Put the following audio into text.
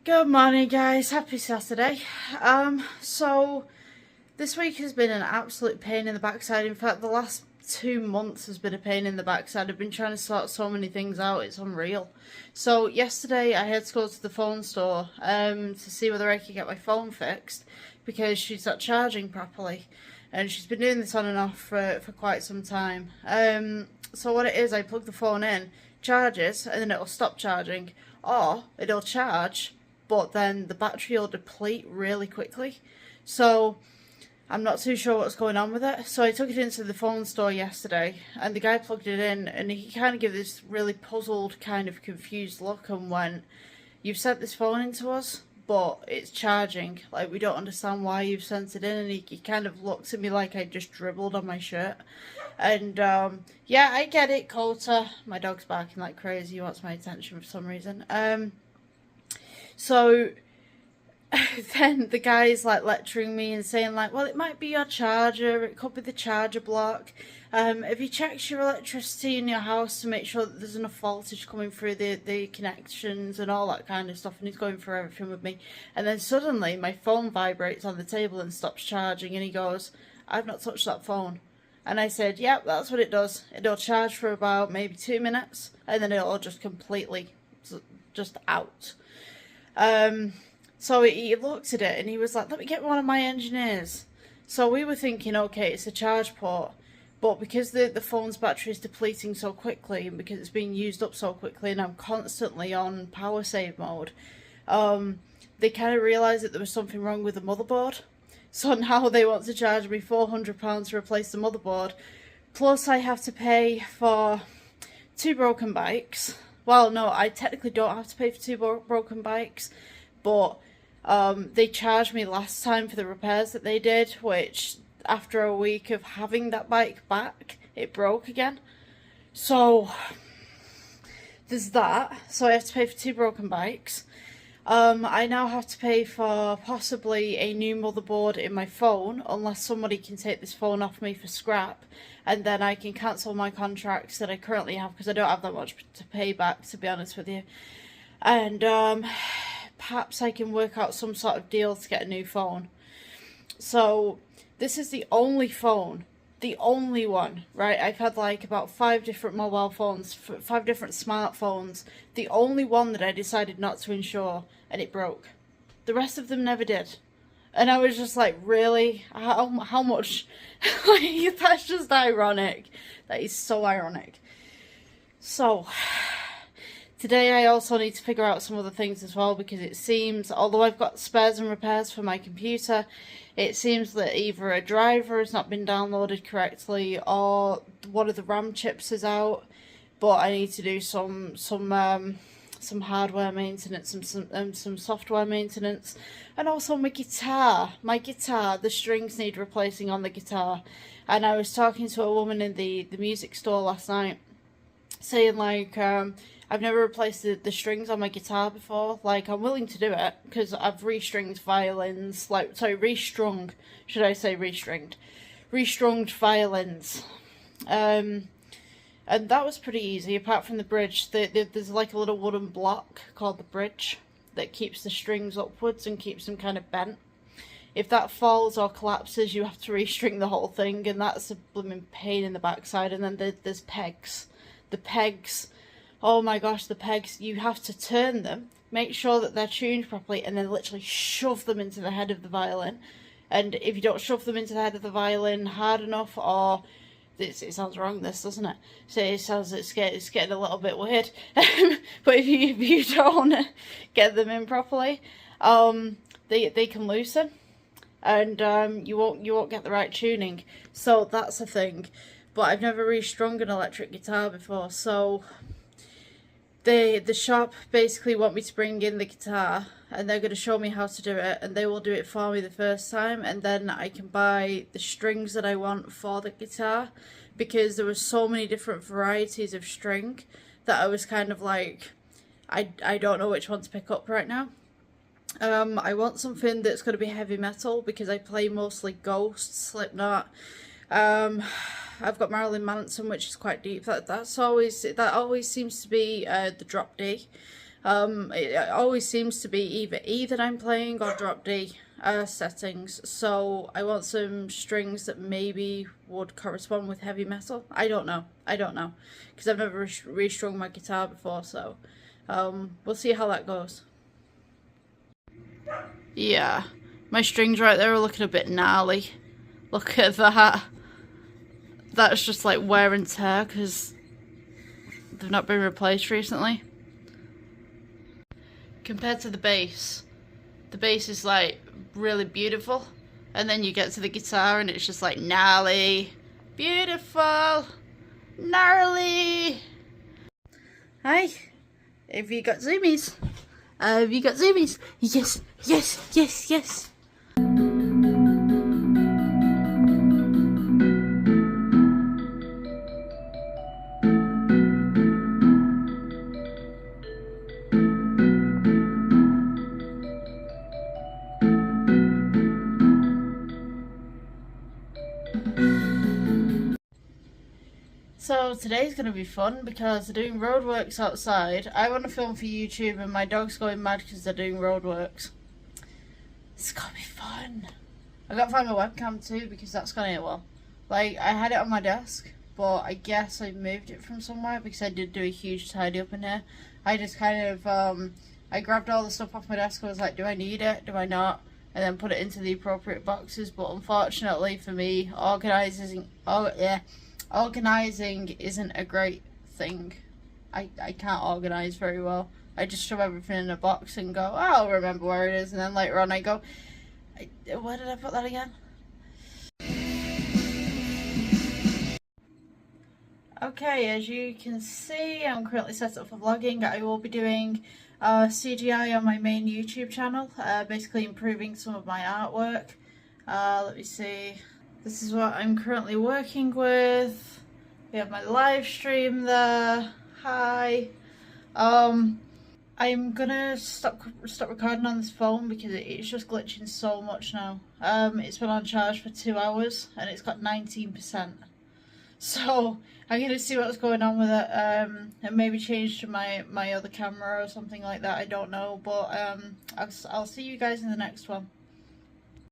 Good morning, guys. Happy Saturday. So this week has been an absolute pain in the backside. In fact, the last 2 months has been a pain in the backside. I've been trying to sort so many things out, it's unreal. So yesterday I had to go to the phone store to see whether I could get my phone fixed because she's not charging properly. And she's been doing this on and off for quite some time. So what it is, I plug the phone in, charges, and then it'll stop charging. Or it'll charge, but then the battery will deplete really quickly. So I'm not too sure what's going on with it. So I took it into the phone store yesterday and the guy plugged it in and he kind of gave this really puzzled, kind of confused look and went, "You've sent this phone in to us, but it's charging. Like, we don't understand why you've sent it in." And he kind of looked at me like I just dribbled on my shirt. And yeah, I get it, Coulter. My dog's barking like crazy. He wants my attention for some reason. So then the guy's like lecturing me and saying like, "Well, it might be your charger, it could be the charger block. Have you checked your electricity in your house to make sure that there's enough voltage coming through the connections and all that kind of stuff?" And he's going through everything with me. And then suddenly my phone vibrates on the table and stops charging and he goes, "I've not touched that phone." And I said, "Yep, that's what it does. It'll charge for about maybe 2 minutes and then it'll just completely just out." So he looked at it and he was like, "Let me get one of my engineers." So we were thinking, okay, it's a charge port, but because the phone's battery is depleting so quickly and because it's being used up so quickly and I'm constantly on power save mode, they kind of realised that there was something wrong with the motherboard. So now they want to charge me £400 to replace the motherboard, plus I have to pay for 2 broken bikes. Well, no, I technically don't have to pay for 2 broken bikes, but they charged me last time for the repairs that they did, which after a week of having that bike back, it broke again. So there's that. So I have to pay for 2 broken bikes. I now have to pay for possibly a new motherboard in my phone, unless somebody can take this phone off me for scrap, and then I can cancel my contracts that I currently have because I don't have that much to pay back, to be honest with you. And perhaps I can work out some sort of deal to get a new phone. So this is the only phone, the only one, right? I've had like about 5 different mobile phones, 5 different smartphones. The only one that I decided not to insure, and it broke. The rest of them never did. And I was just like, really? How much? Like, that's just ironic. That is so ironic. So today I also need to figure out some other things as well, because it seems, although I've got spares and repairs for my computer, it seems that either a driver has not been downloaded correctly or one of the RAM chips is out. But I need to do some hardware maintenance, some software maintenance, and also my guitar. The strings need replacing on the guitar. And I was talking to a woman in the music store last night, saying like, I've never replaced the strings on my guitar before. Like, I'm willing to do it because I've restrunged violins. Restrung, should I say restringed? Restrunged violins. And that was pretty easy, apart from the bridge. There's like a little wooden block called the bridge that keeps the strings upwards and keeps them kind of bent. If that falls or collapses, you have to restring the whole thing, and that's a blooming pain in the backside. And then there's pegs. The pegs, oh my gosh, the pegs, you have to turn them, make sure that they're tuned properly, and then literally shove them into the head of the violin. And if you don't shove them into the head of the violin hard enough, or it sounds wrong, this, doesn't it? So it sounds, it's getting a little bit weird. But if you don't get them in properly, they can loosen, and you won't get the right tuning. So that's a thing. But I've never restrung an electric guitar before, so the shop basically want me to bring in the guitar, and they're going to show me how to do it, and they will do it for me the first time, and then I can buy the strings that I want for the guitar, because there were so many different varieties of string that I was kind of like, I don't know which one to pick up right now. I want something that's going to be heavy metal, because I play mostly Ghost, Slipknot. I've got Marilyn Manson, which is quite deep. That always seems to be the drop D. It always seems to be either E that I'm playing or drop D settings. So I want some strings that maybe would correspond with heavy metal. I don't know, because I've never restrung my guitar before, so we'll see how that goes. Yeah, my strings right there are looking a bit gnarly. Look at that. That's just like wear and tear because they've not been replaced recently. Compared to the bass is like really beautiful, and then you get to the guitar and it's just like gnarly, beautiful, gnarly. Hi, have you got zoomies? Have you got zoomies? Yes, yes, yes, yes. So today's going to be fun because they're doing roadworks outside. I want to film for YouTube and my dog's going mad because they're doing roadworks. It's going to be fun. I got to find my webcam too because that's going to, well, like I had it on my desk, but I guess I moved it from somewhere because I did do a huge tidy up in here. I just kind of, I grabbed all the stuff off my desk and was like, do I need it? Do I not? And then put it into the appropriate boxes. But unfortunately for me, organising isn't a great thing. I can't organise very well. I just shove everything in a box and go, oh, I'll remember where it is, and then later on I go, where did I put that again? Okay, as you can see, I'm currently set up for vlogging. I will be doing CGI on my main YouTube channel, basically improving some of my artwork. Let me see. This is what I'm currently working with. We have my live stream there. Hi. I'm gonna stop recording on this phone because it's just glitching so much now. It's been on charge for 2 hours and it's got 19%. So I'm gonna see what's going on with it, and maybe change to my other camera or something like that. I don't know, but I'll see you guys in the next one.